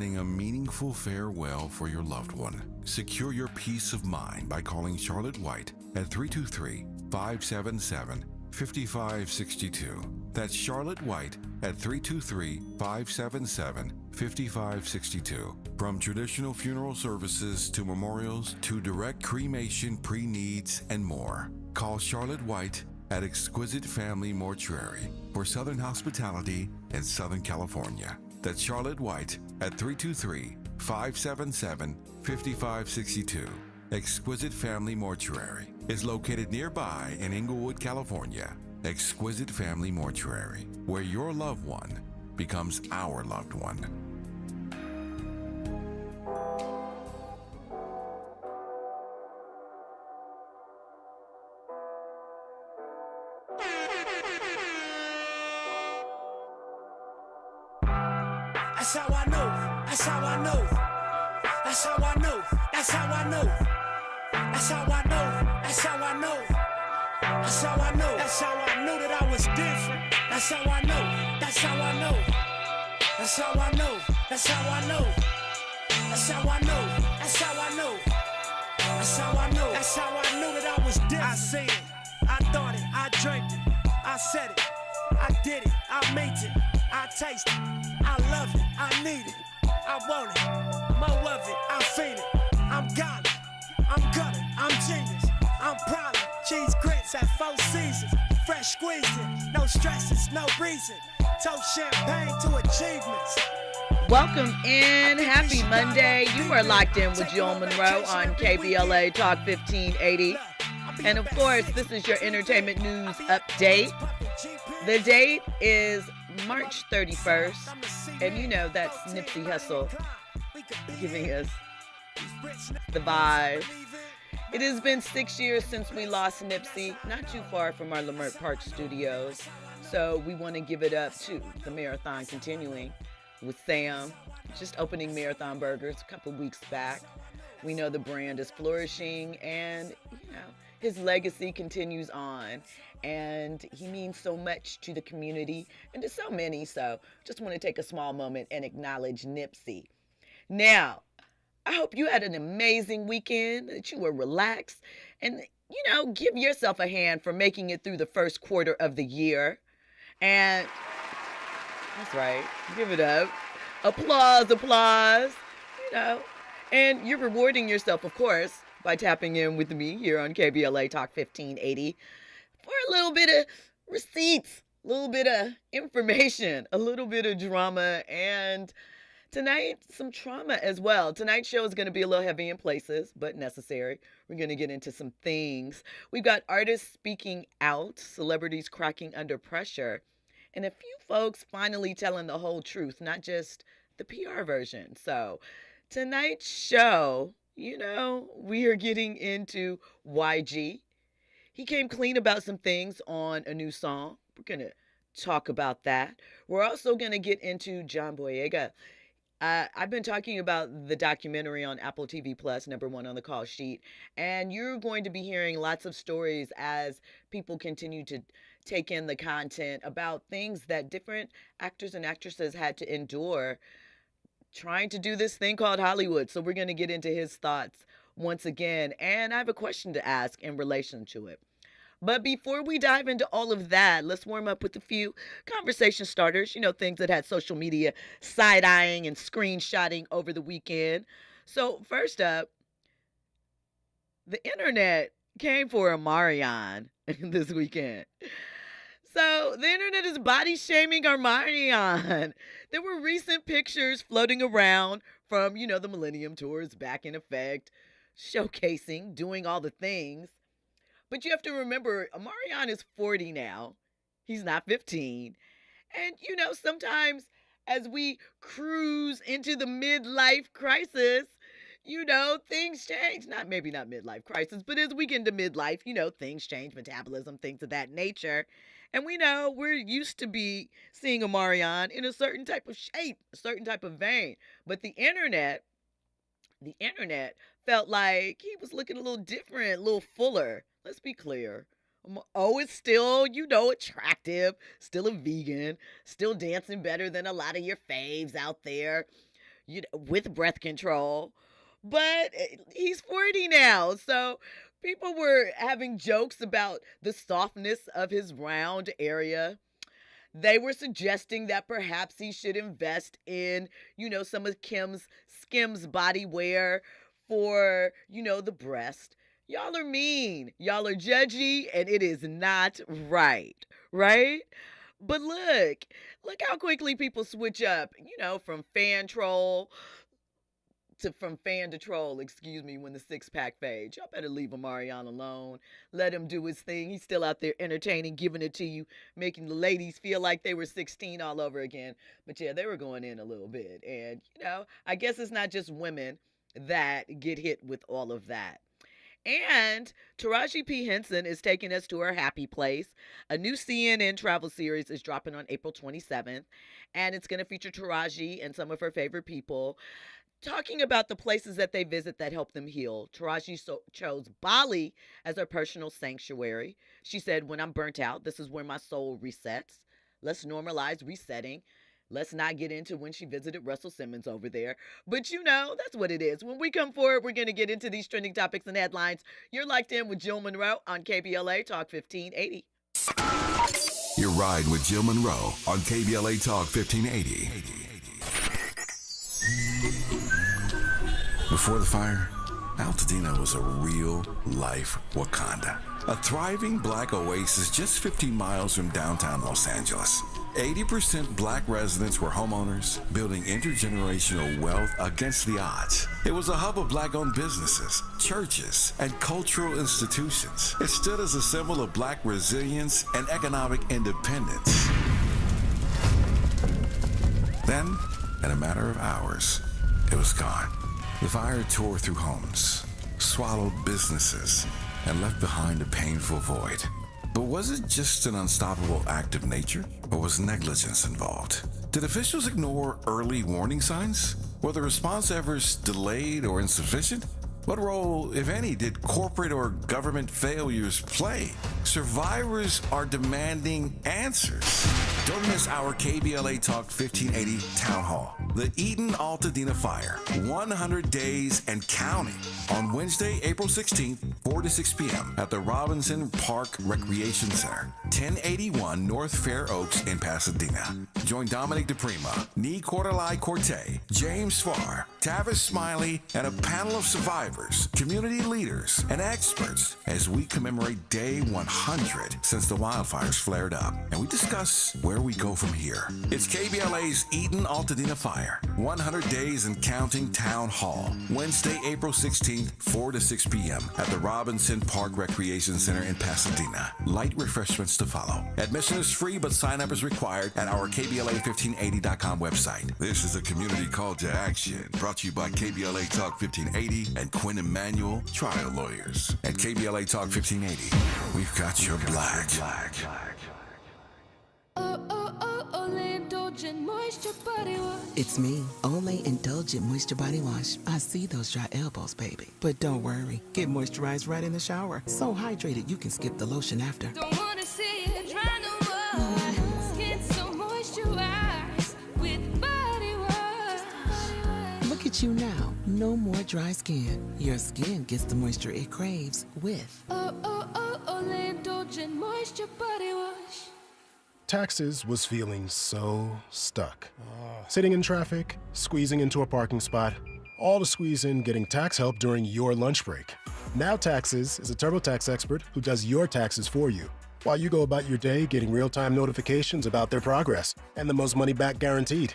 A meaningful farewell for your loved one. Secure your peace of mind by calling Charlotte White at 323-577-5562. That's Charlotte White at 323-577-5562. From traditional funeral services to memorials to direct cremation, pre-needs, and more. Call Charlotte White at Exquisite Family Mortuary for Southern hospitality in Southern California. That's Charlotte White at 323-577-5562. Exquisite Family Mortuary is located nearby in Inglewood, California. Exquisite Family Mortuary, where your loved one becomes our loved one. That's how I know. That's how I know. That's how I know. That's how I know. That's how I know. That's how I know. That's how I know. That's how I knew that I was different. That's how I know. That's how I know. That's how I know. That's how I know. That's how I know. That's how I know. That's how I know. That's how I knew that I was different. I seen it. I thought it. I dreamt it. I said it. I did it. I made it. I taste it. I love it. I need it. I want it. More of it. I feel it. I'm got it. I'm gutter. I'm genius. I'm proud. Cheese grits at 4 seasons. Fresh squeezing. No stresses. No reason. Toast champagne to achievements. Welcome in. Happy Monday. You are locked in with Jill Munroe on KBLA Talk 1580. And of course, this is your entertainment news update. The date is March 31st. And you know that's Nipsey Hussle giving us the vibe. It has been 6 years since we lost Nipsey, not too far from our Leimert Park studios. So we want to give it up to the marathon continuing with Sam, just opening Marathon Burgers a couple weeks back. We know the brand is flourishing and, you know, his legacy continues on. And he means so much to the community and to so many. So just want to take a small moment and acknowledge Nipsey. Now, I hope you had an amazing weekend, that you were relaxed, and, you know, give yourself a hand for making it through the first quarter of the year. And that's right, give it up. Applause, applause, you know. And you're rewarding yourself, of course, by tapping in with me here on KBLA Talk 1580 for a little bit of receipts, a little bit of information, a little bit of drama, and tonight, some trauma as well. Tonight's show is going to be a little heavy in places, but necessary. We're going to get into some things. We've got artists speaking out, celebrities cracking under pressure, and a few folks finally telling the whole truth, not just the PR version. So tonight's show, you know, we are getting into YG. He came clean about some things on a new song. We're going to talk about that. We're also going to get into John Boyega. I've been talking about the documentary on Apple TV Plus, #1 on the call sheet, and you're going to be hearing lots of stories as people continue to take in the content about things that different actors and actresses had to endure trying to do this thing called Hollywood. So we're going to get into his thoughts once again, and I have a question to ask in relation to it. But before we dive into all of that, let's warm up with a few conversation starters, you know, things that had social media side-eyeing and screenshotting over the weekend. So first up, the internet came for Omarion this weekend. So the internet is body shaming Omarion. There were recent pictures floating around from, you know, the Millennium Tours back in effect, showcasing, doing all the things. But you have to remember, Omarion is 40 now. He's not 15. And, you know, sometimes as we cruise into the midlife crisis, you know, things change. Maybe not midlife crisis, but as we get into midlife, you know, things change, metabolism, things of that nature. And we know we're used to be seeing Omarion in a certain type of shape, a certain type of vein. But the internet felt like he was looking a little different, a little fuller. Let's be clear. It's still, you know, attractive, still a vegan, still dancing better than a lot of your faves out there. with breath control. But he's 40 now. So people were having jokes about the softness of his round area. They were suggesting that perhaps he should invest in, some of Kim's Skims body wear for, the breast. Y'all are mean. Y'all are judgy, and it is not right. Right? But look how quickly people switch up, from fan to troll, excuse me, when the six-pack fades. Y'all better leave Omarion alone. Let him do his thing. He's still out there entertaining, giving it to you, making the ladies feel like they were 16 all over again. But yeah, they were going in a little bit. And, I guess it's not just women that get hit with all of that. And Taraji P. Henson is taking us to her happy place. A new CNN travel series is dropping on April 27th, and it's going to feature Taraji and some of her favorite people talking about the places that they visit that help them heal. Taraji chose Bali as her personal sanctuary. She said, "When I'm burnt out, this is where my soul resets. Let's normalize resetting. Let's not get into when she visited Russell Simmons over there." But that's what it is. When we come forward, we're going to get into these trending topics and headlines. You're locked in with Jill Munroe on KBLA Talk 1580. Your ride with Jill Munroe on KBLA Talk 1580. Before the fire, Altadena was a real-life Wakanda. A thriving black oasis just 15 miles from downtown Los Angeles. 80% black residents were homeowners, building intergenerational wealth against the odds. It was a hub of black-owned businesses, churches, and cultural institutions. It stood as a symbol of black resilience and economic independence. Then, in a matter of hours, it was gone. The fire tore through homes, swallowed businesses, and left behind a painful void. But was it just an unstoppable act of nature, or was negligence involved? Did officials ignore early warning signs? Were the response efforts delayed or insufficient? What role, if any, did corporate or government failures play? Survivors are demanding answers. Don't miss our KBLA Talk 1580 Town Hall. The Eden Altadena Fire, 100 days and counting. On Wednesday, April 16th, 4 to 6 p.m. at the Robinson Park Recreation Center, 1081 North Fair Oaks in Pasadena. Join Dominic DePrima, Nee Cordelai Corte, James Farr, Tavis Smiley, and a panel of survivors, community leaders, and experts as we commemorate Day 100 since the wildfires flared up. And we discuss where we go from here. It's KBLA's Eden Altadena Fire, 100 days and counting Town Hall. Wednesday, April 16th, 4 to 6 p.m. at the Robinson Park Recreation Center in Pasadena. Light refreshments to follow. Admission is free, but sign-up is required at our KBLA1580.com website. This is a community call to action brought to you by KBLA Talk 1580 and Quinn Emanuel Trial Lawyers. At KBLA Talk 1580, we've got your black. Olay Indulgent Moisture Body Wash. It's me, Olay Indulgent Moisture Body Wash. I see those dry elbows, baby. But don't worry, get moisturized right in the shower. So hydrated you can skip the lotion after. Don't wanna see it dry no more. Skin so moisturized with body wash. Look at you now, no more dry skin. Your skin gets the moisture it craves with Olay Indulgent Moisture Body Wash. Taxes was feeling so stuck. Sitting in traffic, squeezing into a parking spot, all to squeeze in getting tax help during your lunch break. Now Taxes is a TurboTax expert who does your taxes for you, while you go about your day getting real-time notifications about their progress and the most money back guaranteed.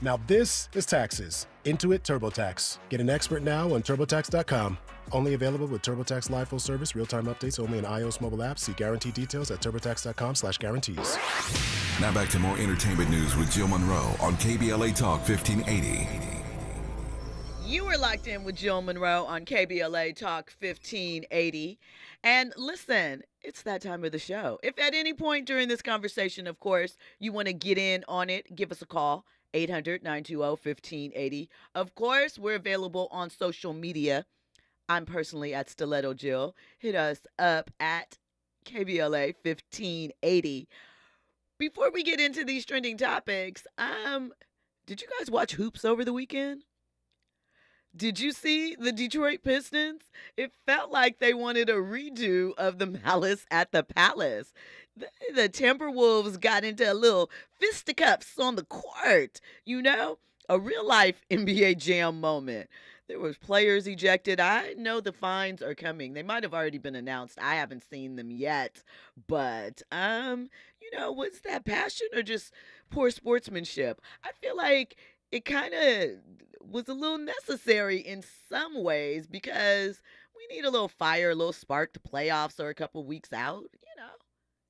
Now this is Taxes. Intuit TurboTax. Get an expert now on TurboTax.com. Only available with TurboTax Live Full Service, real-time updates only in iOS mobile apps. See guarantee details at TurboTax.com/guarantees. Now back to more entertainment news with Jill Munroe on KBLA Talk 1580. You are locked in with Jill Munroe on KBLA Talk 1580. And listen, it's that time of the show. If at any point during this conversation, of course, you want to get in on it, give us a call, 800-920-1580. Of course, we're available on social media. I'm personally at Stiletto Jill. Hit us up at KBLA 1580. Before we get into these trending topics, Did you guys watch Hoops over the weekend? Did you see the Detroit Pistons? It felt like they wanted a redo of the Malice at the Palace. The Timberwolves got into a little fisticuffs on the court, a real life NBA Jam moment. There was players ejected. I know the fines are coming. They might have already been announced. I haven't seen them yet. But was that passion or just poor sportsmanship? I feel like it kind of was a little necessary in some ways because we need a little fire, a little spark. The playoffs are a couple weeks out,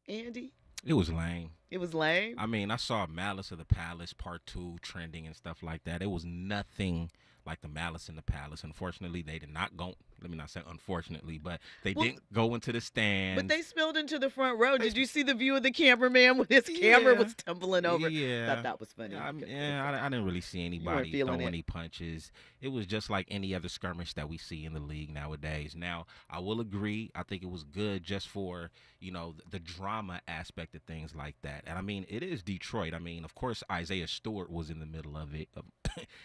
Andy. It was lame. It was lame. I mean, I saw Malice of the Palace Part 2 trending and stuff like that. It was nothing like the Malice in the Palace. Unfortunately, they did not go. Let me not say unfortunately, but they didn't go into the stands. But they spilled into the front row. Did you see the view of the cameraman when his camera was tumbling over? Yeah. I thought that was funny. I didn't really see anybody throwing any punches. It was just like any other skirmish that we see in the league nowadays. Now, I will agree. I think it was good just for, the drama aspect of things like that. And I mean, it is Detroit. I mean, of course, Isaiah Stewart was in the middle of it.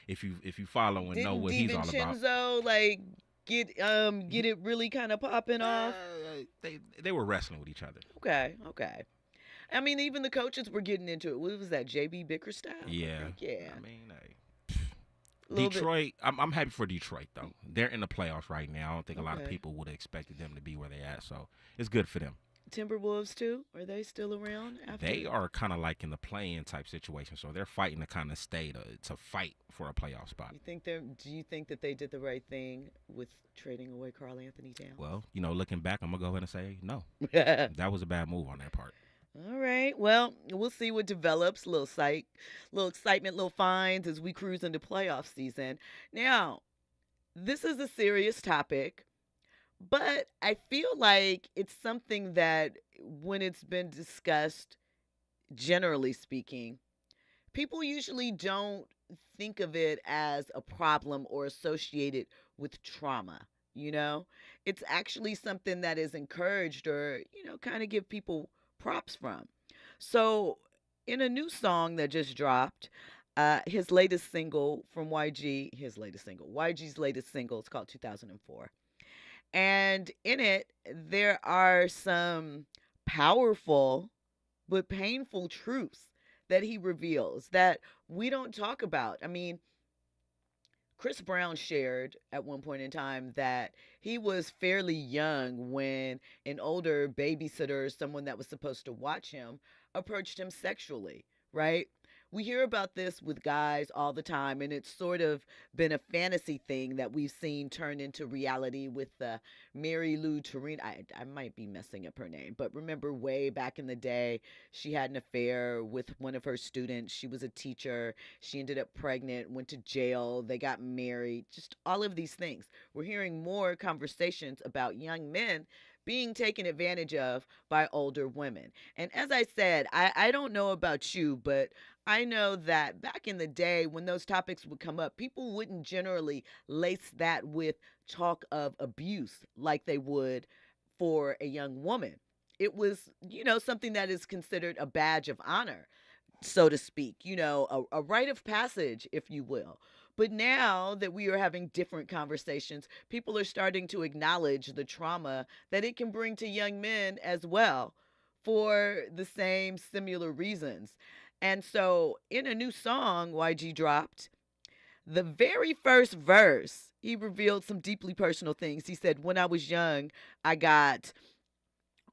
If you follow and know what he's all about. Get it really kind of popping off? They were wrestling with each other. Okay. I mean, even the coaches were getting into it. What was that, JB Bickerstaff? Yeah. Yeah. I mean, Detroit, I'm happy for Detroit, though. They're in the playoffs right now. I don't think a lot of people would have expected them to be where they're at, so it's good for them. Timberwolves, too? Are they still around? They are kind of like in the play-in type situation, so they're fighting to kind of stay to fight for a playoff spot. Do you think that they did the right thing with trading away Karl Anthony Towns? Well, looking back, I'm going to go ahead and say no. That was a bad move on their part. All right. Well, we'll see what develops. Little excitement, little fines as we cruise into playoff season. Now, this is a serious topic, but I feel like it's something that when it's been discussed, generally speaking, people usually don't think of it as a problem or associated with trauma. It's actually something that is encouraged or, kind of give people props from. So in a new song that just dropped, YG's latest single, it's called 2004. And in it, there are some powerful but painful truths that he reveals that we don't talk about. I mean, Chris Brown shared at one point in time that he was fairly young when an older babysitter, someone that was supposed to watch him, approached him sexually, right? We hear about this with guys all the time, and it's sort of been a fantasy thing that we've seen turn into reality with Mary Lou Torino. I might be messing up her name, but remember way back in the day, she had an affair with one of her students. She was a teacher. She ended up pregnant, went to jail. They got married, just all of these things. We're hearing more conversations about young men being taken advantage of by older women. And as I said, I don't know about you, but I know that back in the day when those topics would come up, people wouldn't generally lace that with talk of abuse like they would for a young woman. It was, something that is considered a badge of honor, so to speak, a rite of passage, if you will. But now that we are having different conversations, people are starting to acknowledge the trauma that it can bring to young men as well for the same similar reasons. And so in a new song YG dropped, the very first verse, he revealed some deeply personal things. He said, when I was young, I got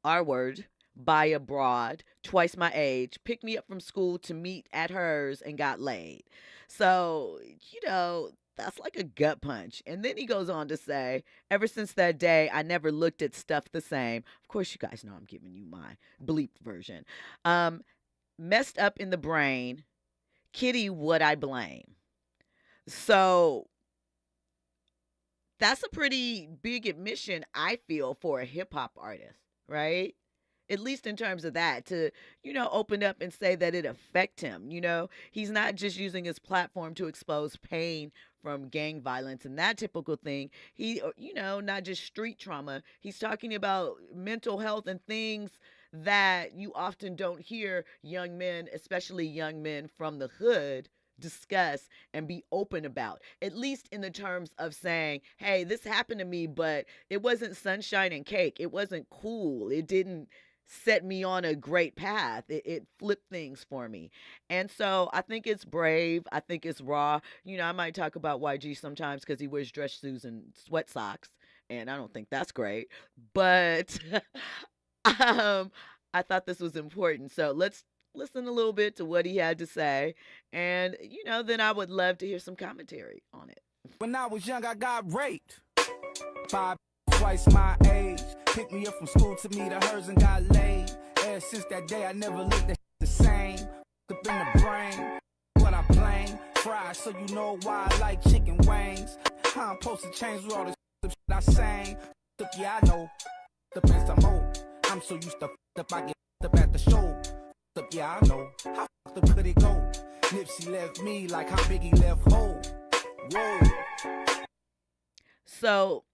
R-word by a broad, twice my age, picked me up from school to meet at hers and got laid. So, that's like a gut punch. And then he goes on to say, ever since that day, I never looked at stuff the same. Of course, you guys know I'm giving you my bleeped version. Messed up in the brain, kitty what I blame. So that's a pretty big admission, I feel, for a hip hop artist, right? At least in terms of that, to, open up and say that it affect him. He's not just using his platform to expose pain from gang violence and that typical thing. He, not just street trauma. He's talking about mental health and things that you often don't hear young men, especially young men from the hood, discuss and be open about, at least in the terms of saying, hey, this happened to me, but it wasn't sunshine and cake. It wasn't cool. It didn't set me on a great path. It flipped things for me. And so I think it's brave. I think it's raw. I might talk about YG sometimes because he wears dress shoes and sweat socks, and I don't think that's great. But I thought this was important. So let's listen a little bit to what he had to say. And, then I would love to hear some commentary on it. When I was young, I got raped by twice my age. Picked me up from school to me to hers and got laid. Ever since that day, I never looked at the same. Up in the brain, what I blame. Fried, so you know why I like chicken wings. I'm supposed to change with all the shit I sang. Yeah, I know. The best I'm old. I'm so used to up, I get up at the show. Yeah, I know. How up could it go? Nipsey left me like how Biggie left Hov. Whoa. So,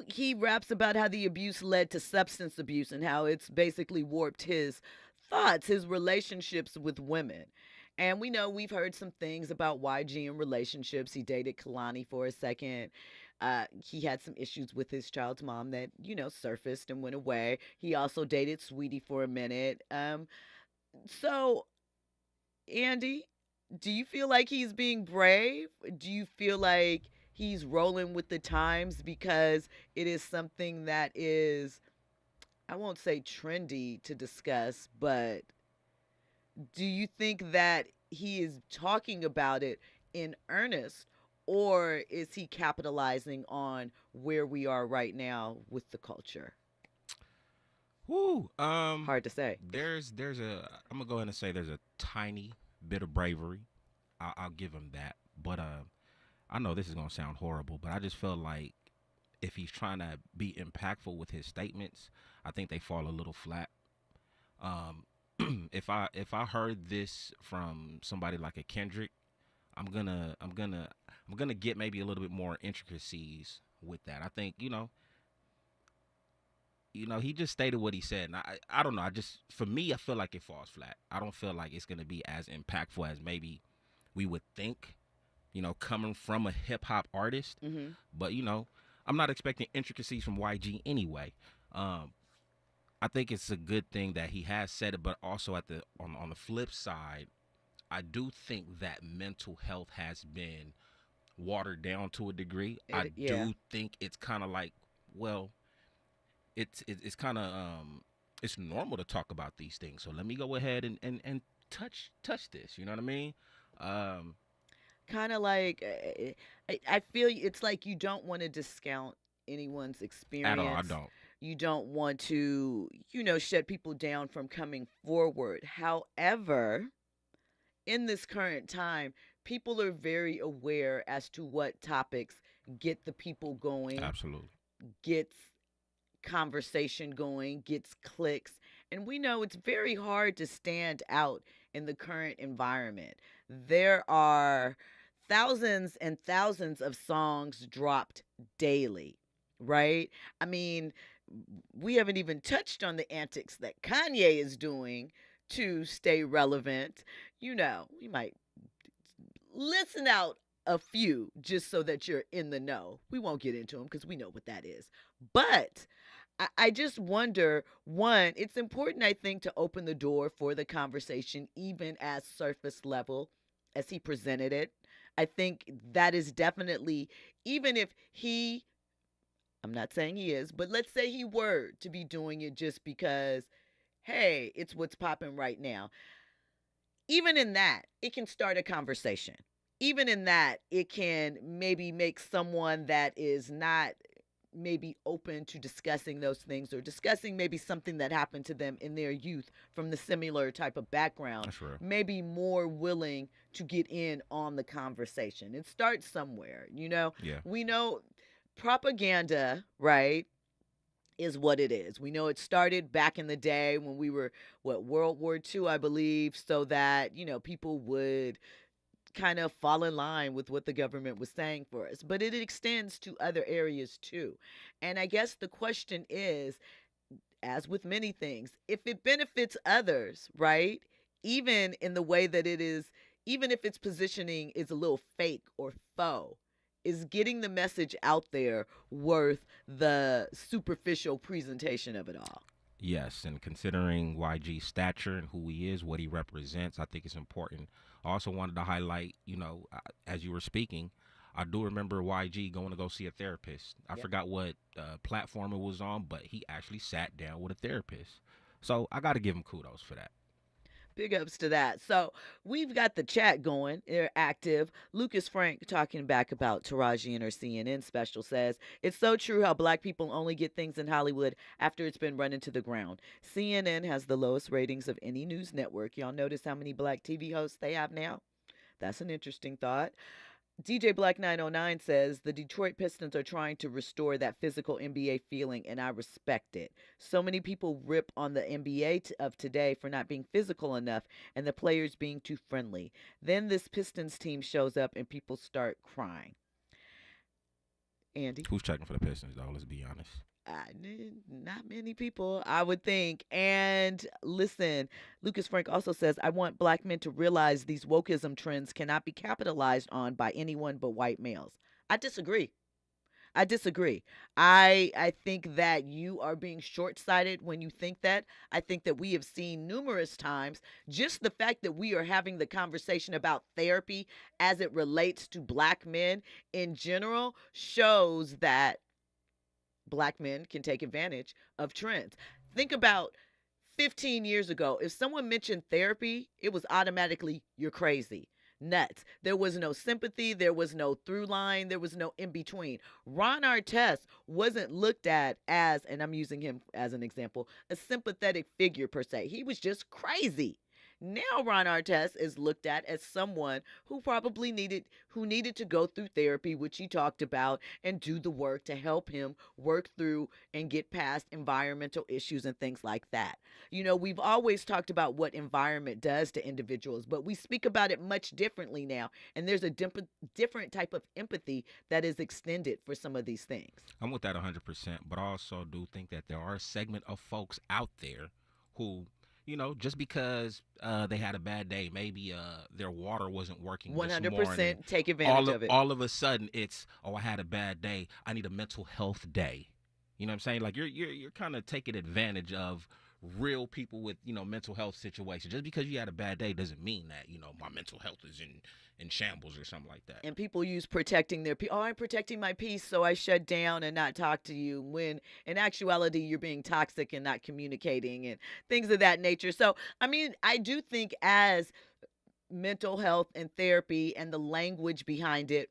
he raps about how the abuse led to substance abuse and how it's basically warped his thoughts, his relationships with women. And we know we've heard some things about YG and relationships. He dated Kalani for a second. He had some issues with his child's mom that, surfaced and went away. He also dated Sweetie for a minute. So, Andy, do you feel like he's being brave? Do you feel like he's rolling with the times because it is something that is, I won't say trendy to discuss, but do you think that he is talking about it in earnest, or is he capitalizing on where we are right now with the culture? Woo. Hard to say. I'm gonna go ahead and say there's a tiny bit of bravery. I'll give him that. But I know this is gonna sound horrible, but I just feel like if he's trying to be impactful with his statements, I think they fall a little flat. If I heard this from somebody like a Kendrick, I'm gonna get maybe a little bit more intricacies with that. I think he just stated what he said, and I don't know. For me, I feel like it falls flat. I don't feel like it's gonna be as impactful as maybe we would think. Coming from a hip hop artist, but I'm not expecting intricacies from YG anyway. I think it's a good thing that he has said it, but also on the flip side, I do think that mental health has been watered down to a degree. I do think it's kind of like, well, it's kind of it's normal to talk about these things. So let me go ahead and touch this. You know what I mean? Kind of like, I feel it's like you don't want to discount anyone's experience. At all, I don't. You don't want to, shut people down from coming forward. However, in this current time, people are very aware as to what topics get the people going. Absolutely. Gets conversation going, gets clicks. And we know it's very hard to stand out in the current environment. There are thousands and thousands of songs dropped daily, right? I mean, we haven't even touched on the antics that Kanye is doing to stay relevant. We might listen out a few just so that you're in the know. We won't get into them because we know what that is. But I just wonder, one, it's important, I think, to open the door for the conversation, even as surface level as he presented it. I think that is definitely, even if I'm not saying he is, but let's say he were to be doing it just because, hey, it's what's popping right now. Even in that, it can start a conversation. Even in that, it can maybe make someone that is not maybe open to discussing those things, or discussing maybe something that happened to them in their youth from the similar type of background, maybe more willing to get in on the conversation. It starts somewhere, Yeah. We know propaganda, right, is what it is. We know it started back in the day when we were, World War II, I believe, so that, people would kind of fall in line with what the government was saying for us. But it extends to other areas too. And I guess the question is, as with many things, if it benefits others, right, even in the way that it is even if its positioning is a little fake or faux, is getting the message out there worth the superficial presentation of it all? Yes, and considering YG's stature and who he is, what he represents, I think it's important. I also wanted to highlight, as you were speaking, I do remember YG going to go see a therapist. I forgot what platform it was on, but he actually sat down with a therapist. So I got to give him kudos for that. Big ups to that. So we've got the chat going. They're active. Lucas Frank talking back about Taraji and her CNN special says, it's so true how black people only get things in Hollywood after it's been run into the ground. CNN has the lowest ratings of any news network. Y'all notice how many black TV hosts they have now? That's an interesting thought. DJ Black 909 says the Detroit Pistons are trying to restore that physical NBA feeling, and I respect it. So many people rip on the NBA of today for not being physical enough and the players being too friendly. Then this Pistons team shows up and people start crying. Andy? Who's checking for the Pistons, though? Let's be honest. Not many people, I would think. And listen, Lucas Frank also says, I want black men to realize these wokeism trends cannot be capitalized on by anyone but white males. I disagree. I think that you are being short-sighted when you think that. I think that we have seen numerous times just the fact that we are having the conversation about therapy as it relates to black men in general shows that black men can take advantage of trends. Think about 15 years ago. If someone mentioned therapy, it was automatically, you're crazy, nuts. There was no sympathy. There was no through line. There was no in between. Ron Artest wasn't looked at as, and I'm using him as an example, a sympathetic figure per se. He was just crazy. Now Ron Artest is looked at as someone who probably needed to go through therapy, which he talked about, and do the work to help him work through and get past environmental issues and things like that. We've always talked about what environment does to individuals, but we speak about it much differently now, and there's a different type of empathy that is extended for some of these things. I'm with that 100%, but I also do think that there are a segment of folks out there who, just because they had a bad day, maybe their water wasn't working 100% this morning, take advantage of it. All of a sudden, it's, I had a bad day. I need a mental health day. You know what I'm saying? Like you're kind of taking advantage of real people with, mental health situations. Just because you had a bad day doesn't mean that, my mental health is in shambles or something like that. And people use protecting their peace. Oh, I'm protecting my peace, so I shut down and not talk to you, when in actuality you're being toxic and not communicating and things of that nature. So, I do think as mental health and therapy and the language behind it,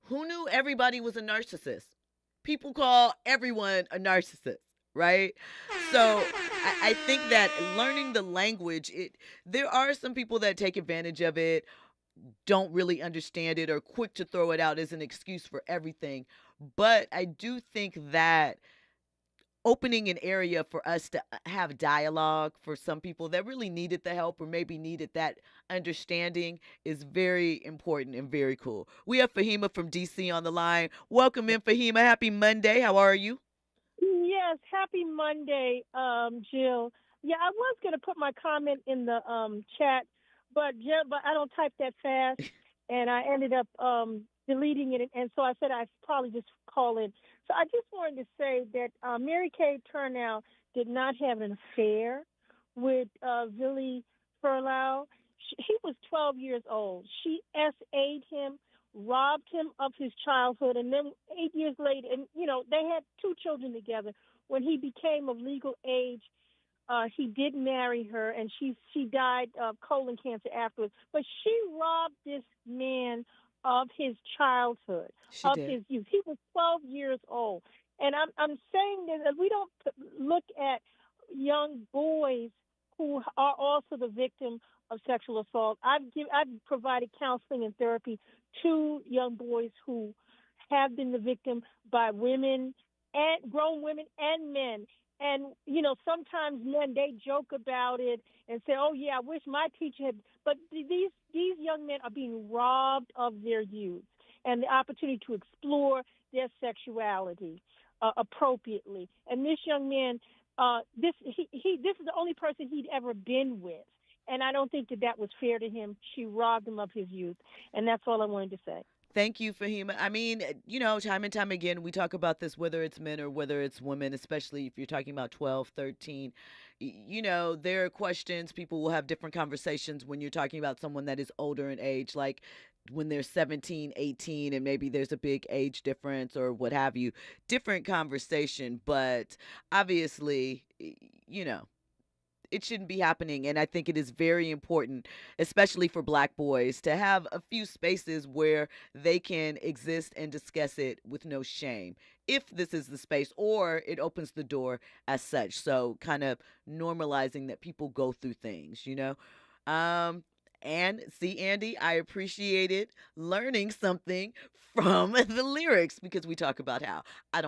who knew everybody was a narcissist? People call everyone a narcissist. Right? So I think that learning the language, there are some people that take advantage of it, don't really understand it, or quick to throw it out as an excuse for everything. But I do think that opening an area for us to have dialogue for some people that really needed the help or maybe needed that understanding is very important and very cool. We have Fahima from DC on the line. Welcome in, Fahima. Happy Monday. How are you? Yes, happy Monday, Jill. Yeah, I was going to put my comment in the chat, but I don't type that fast, and I ended up deleting it, and so I said I'd probably just call in. So I just wanted to say that Mary Kay Turnow did not have an affair with Billy Furlow. He was 12 years old. She SA'd him, robbed him of his childhood, and then 8 years later, and they had 2 children together. When he became of legal age, he did marry her, and she died of colon cancer afterwards. But she robbed this man of his childhood, his youth. He was 12 years old, and I'm saying that we don't look at young boys who are also the victim of sexual assault. I've provided counseling and therapy to young boys who have been the victim by women, and grown women and men. And, sometimes men, they joke about it and say, oh, yeah, I wish my teacher had. But these young men are being robbed of their youth and the opportunity to explore their sexuality appropriately. And this young man, this is the only person he'd ever been with. And I don't think that was fair to him. She robbed him of his youth. And that's all I wanted to say. Thank you, Fahima. I mean, time and time again, we talk about this, whether it's men or whether it's women, especially if you're talking about 12, 13. There are questions. People will have different conversations when you're talking about someone that is older in age, like when they're 17, 18, and maybe there's a big age difference or what have you. Different conversation, but obviously, it shouldn't be happening. And I think it is very important, especially for Black boys, to have a few spaces where they can exist and discuss it with no shame, if this is the space, or it opens the door as such. So kind of normalizing that people go through things, And see, Andy, I appreciated learning something from the lyrics, because we talk about how I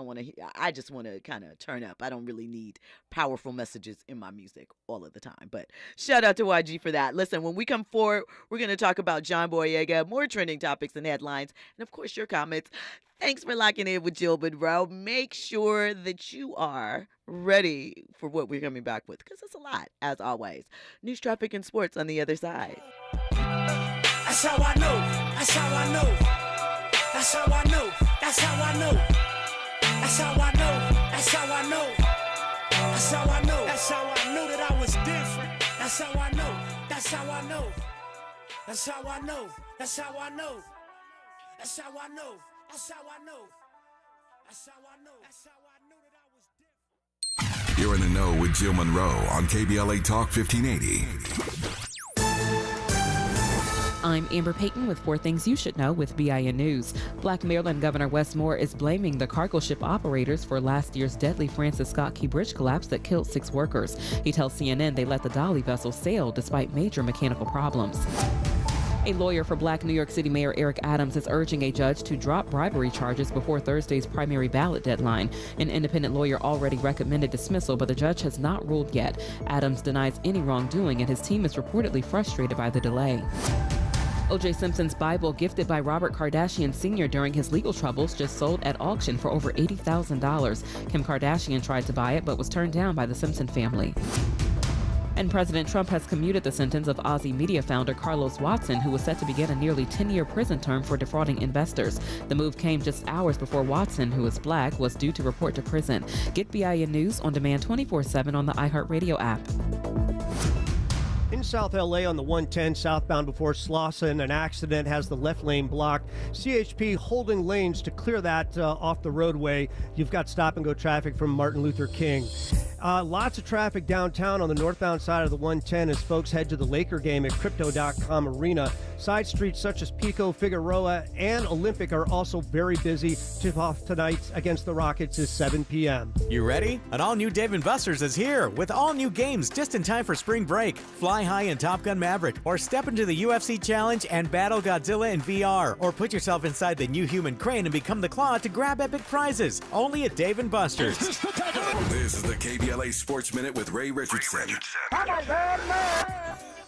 just want to kind of turn up. I don't really need powerful messages in my music all of the time. But shout out to YG for that. Listen, when we come forward, we're going to talk about John Boyega, more trending topics and headlines, and of course, your comments. Thanks for locking in with Jill Munroe. Make sure that you are ready for what we're coming back with, because it's a lot, as always. News, traffic, and sports on the other side. That's how I know. That's how I know. That's how I know. That's how I know. That's how I know. That's how I know. That's how I know. That's how I knew that I was different. That's how I know. That's how I know. That's how I know. That's how I know. That's how I know. That's how I know. That's how I know. That's how I knew that I was different. You're in the know with Jill Munroe on KBLA Talk 1580. I'm Amber Payton with 4 things you should know with BIN News. Black Maryland Governor Wes Moore is blaming the cargo ship operators for last year's deadly Francis Scott Key Bridge collapse that killed 6 workers. He tells CNN they let the Dolly vessel sail despite major mechanical problems. A lawyer for Black New York City Mayor Eric Adams is urging a judge to drop bribery charges before Thursday's primary ballot deadline. An independent lawyer already recommended dismissal, but the judge has not ruled yet. Adams denies any wrongdoing, and his team is reportedly frustrated by the delay. O.J. Simpson's Bible, gifted by Robert Kardashian Sr. during his legal troubles, just sold at auction for over $80,000. Kim Kardashian tried to buy it, but was turned down by the Simpson family. And President Trump has commuted the sentence of Aussie media founder Carlos Watson, who was set to begin a nearly 10-year prison term for defrauding investors. The move came just hours before Watson, who is Black, was due to report to prison. Get BIN News on demand 24/7 on the iHeartRadio app. In South LA on the 110 southbound before Slauson, an accident has the left lane blocked. CHP holding lanes to clear that off the roadway. You've got stop and go traffic from Martin Luther King. Lots of traffic downtown on the northbound side of the 110 as folks head to the Laker game at Crypto.com Arena. Side streets such as Pico, Figueroa, and Olympic are also very busy. Tip-off tonight against the Rockets is 7 p.m. You ready? An all-new Dave & Buster's is here with all-new games just in time for spring break. Fly high in Top Gun Maverick, or step into the UFC Challenge and battle Godzilla in VR, or put yourself inside the new human crane and become the Claw to grab epic prizes. Only at Dave & Buster's. This is the KBLA Sports Minute with Ray Richardson.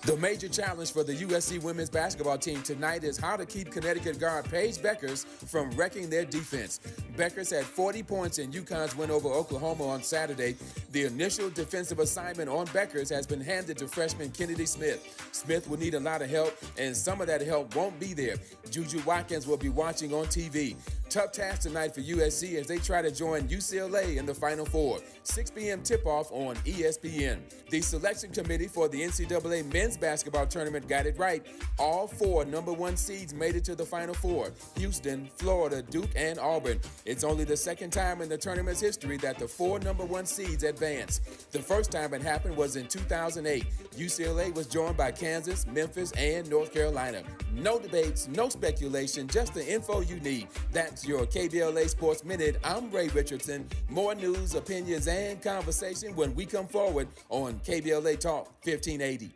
The major challenge for the USC women's basketball team tonight is how to keep Connecticut guard Paige Beckers from wrecking their defense. Beckers had 40 points in UConn's win over Oklahoma on Saturday. The initial defensive assignment on Beckers has been handed to freshman Kennedy Smith. Smith will need a lot of help, and some of that help won't be there. Juju Watkins will be watching on TV. Tough task tonight for USC as they try to join UCLA in the Final Four. 6 p.m. tip-off on ESPN. The selection committee for the NCAA men's basketball tournament got it right. All 4 number 1 seeds made it to the Final Four: Houston, Florida, Duke, and Auburn. It's only the second time in the tournament's history that the 4 number 1 seeds advanced. The first time it happened was in 2008. UCLA was joined by Kansas, Memphis, and North Carolina. No debates, no speculation, just the info you need. That's your KBLA Sports Minute. I'm Ray Richardson. More news, opinions, and conversation when we come forward on KBLA Talk 1580.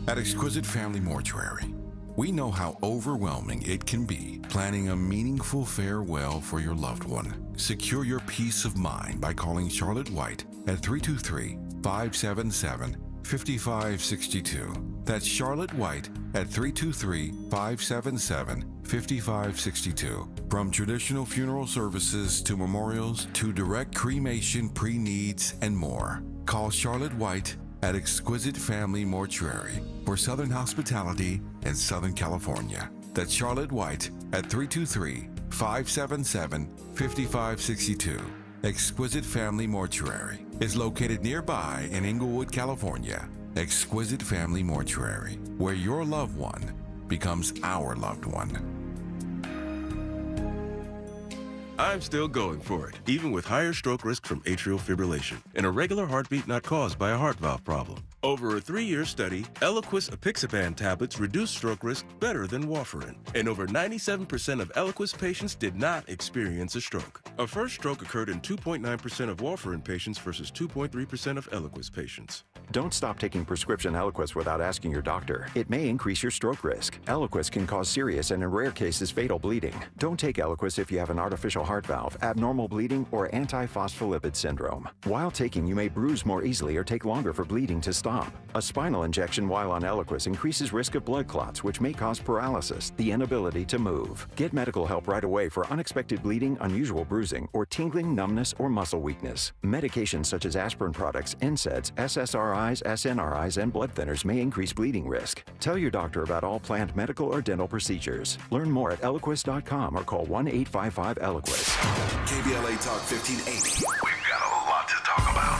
At Exquisite Family Mortuary, we know how overwhelming it can be planning a meaningful farewell for your loved one. Secure your peace of mind by calling Charlotte White at 323-577-5562. That's Charlotte White at 323-577-5562. From traditional funeral services to memorials to direct cremation, pre-needs, and more. Call Charlotte White at Exquisite Family Mortuary for Southern Hospitality in Southern California. That's Charlotte White at 323-577-5562. Exquisite Family Mortuary is located nearby in Inglewood, California. Exquisite Family Mortuary, where your loved one becomes our loved one. I'm still going for it, even with higher stroke risk from atrial fibrillation, and a regular heartbeat not caused by a heart valve problem. Over a 3-year study, Eliquis apixaban tablets reduce stroke risk better than warfarin, and over 97% of Eliquis patients did not experience a stroke. A first stroke occurred in 2.9% of warfarin patients versus 2.3% of Eliquis patients. Don't stop taking prescription Eliquis without asking your doctor. It may increase your stroke risk. Eliquis can cause serious and, in rare cases, fatal bleeding. Don't take Eliquis if you have an artificial heart valve, abnormal bleeding, or antiphospholipid syndrome. While taking, you may bruise more easily or take longer for bleeding to stop. A spinal injection while on Eliquis increases risk of blood clots, which may cause paralysis, the inability to move. Get medical help right away for unexpected bleeding, unusual bruising, or tingling, numbness, or muscle weakness. Medications such as aspirin products, NSAIDs, SSRIs, SNRIs, and blood thinners may increase bleeding risk. Tell your doctor about all planned medical or dental procedures. Learn more at Eliquis.com or call 1-855-ELIQUIS. KBLA Talk 1580. We've got a lot to talk about.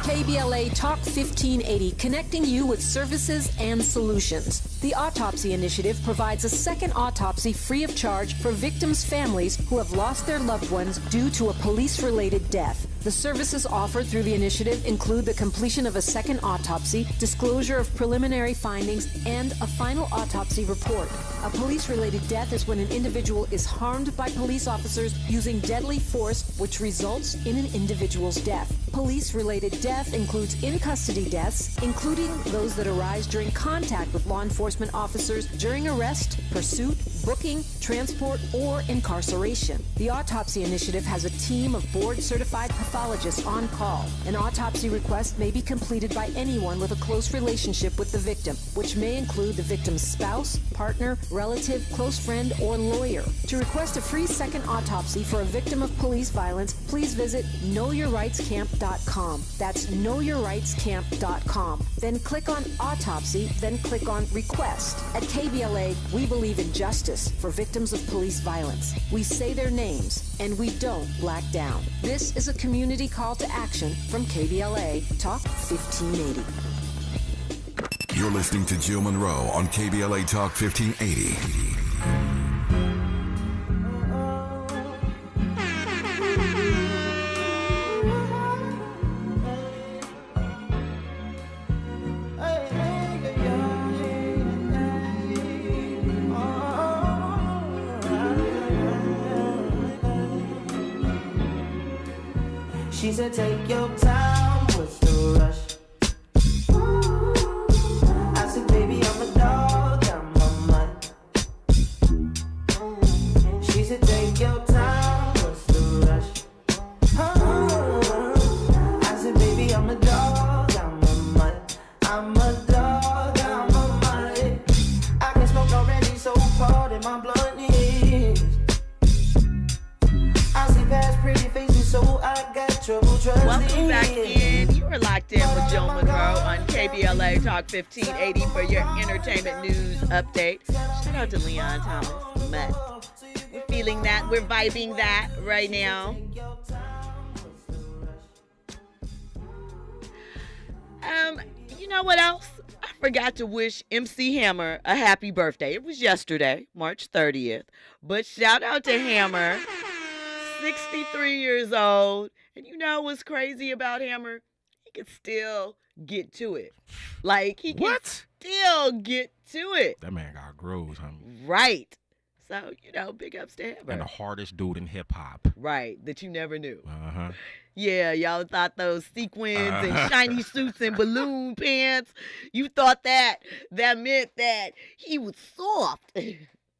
KBLA Talk 1580, connecting you with services and solutions. The Autopsy Initiative provides a second autopsy free of charge for victims' families who have lost their loved ones due to a police-related death. The services offered through the initiative include the completion of a second autopsy, disclosure of preliminary findings, and a final autopsy report. A police-related death is when an individual is harmed by police officers using deadly force, which results in an individual's death. Police-related death includes in-custody deaths, including those that arise during contact with law enforcement officers during arrest, pursuit, booking, transport, or incarceration. The Autopsy Initiative has a team of board-certified pathologists on call. An autopsy request may be completed by anyone with a close relationship with the victim, which may include the victim's spouse, partner, relative, close friend, or lawyer. To request a free second autopsy for a victim of police violence, please visit knowyourrightscamp.com. That's knowyourrightscamp.com. Then click on Autopsy, then click on Request. At KBLA, we believe in justice for victims of police violence. We say their names, and we don't black down. This is a community call to action from KBLA Talk 1580. You're listening to Jill Munroe on KBLA Talk 1580. She said, take your time, what's the rush? I said, baby, I'm a dog, I'm a mutt. She said, take your time, what's the rush? I said, baby, I'm a dog, I'm a mutt. I'm a dog, I'm a mutt. I can smoke already, so pardon my bluntness. I see past pretty faces, so I got trouble trusting. Welcome back in. You are locked in with Jill Munroe on KBLA Talk 1580 for your entertainment news update. Shout out to Leon Thomas. Mutt. We're feeling that. We're vibing that right now. You know what else? I forgot to wish MC Hammer a happy birthday. It was yesterday, March 30th. But shout out to Hammer. 63 years old. And you know what's crazy about Hammer? He can still get to it. Like, he can still get to it. That man got grooves, honey. Right. So, you know, big ups to Hammer. And the hardest dude in hip-hop. Right. That you never knew. Uh-huh. Yeah, y'all thought those sequins and shiny suits and balloon pants, you thought that meant that he was soft.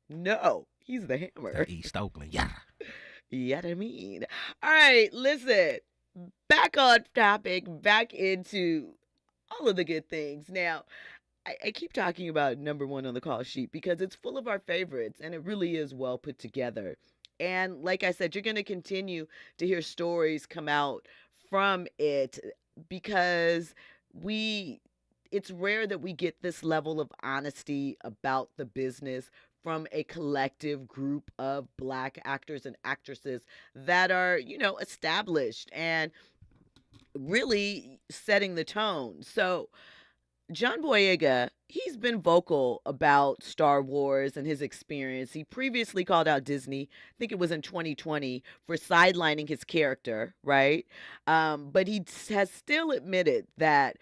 No, he's the Hammer. The East Oakland, yeah. Yeah, I mean. All right, listen. Back on topic, back into all of the good things. Now, I keep talking about number one on the call sheet because it's full of our favorites and it really is well put together. And like I said, you're going to continue to hear stories come out from it because it's rare that we get this level of honesty about the business from a collective group of Black actors and actresses that are, established and really setting the tone. So John Boyega, he's been vocal about Star Wars and his experience. He previously called out Disney, I think it was in 2020, for sidelining his character, right? But he has still admitted that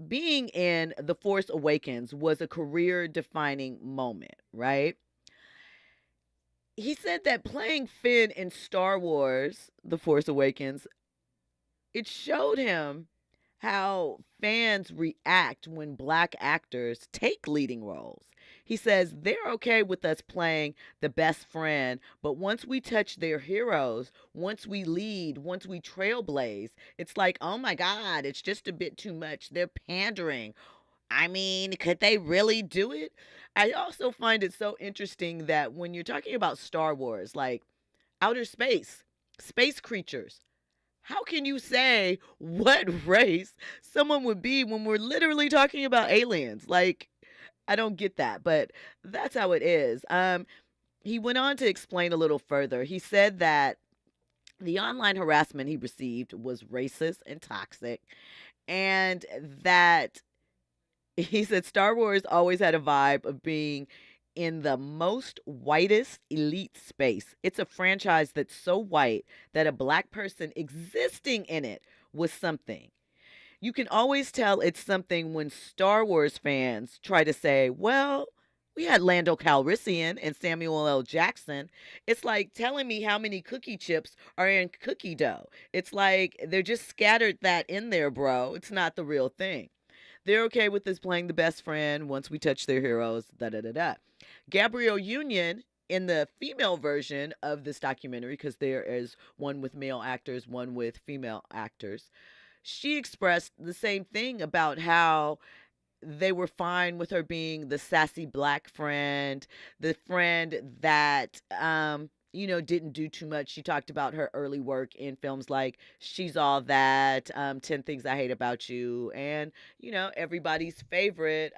being in The Force Awakens was a career-defining moment, right? He said that playing Finn in Star Wars, The Force Awakens, it showed him how fans react when Black actors take leading roles. He says they're okay with us playing the best friend, but once we touch their heroes, once we lead, once we trailblaze, it's like, oh my God, it's just a bit too much. They're pandering. I mean, could they really do it? I also find it so interesting that when you're talking about Star Wars, like outer space, space creatures, how can you say what race someone would be when we're literally talking about aliens? Like, I don't get that, but that's how it is. He went on to explain a little further. He said that the online harassment he received was racist and toxic, and that he said Star Wars always had a vibe of being in the most whitest elite space. It's a franchise that's so white that a Black person existing in it was something. You can always tell it's something when Star Wars fans try to say, well, we had Lando Calrissian and Samuel L. Jackson. It's like telling me how many cookie chips are in cookie dough. It's like they're just scattered that in there, bro. It's not the real thing. They're okay with us playing the best friend once we touch their heroes, da-da-da-da. Gabrielle Union, in the female version of this documentary, because there is one with male actors, one with female actors, she expressed the same thing about how they were fine with her being the sassy Black friend, the friend that, didn't do too much. She talked about her early work in films like She's All That, 10 Things I Hate About You, and, everybody's favorite,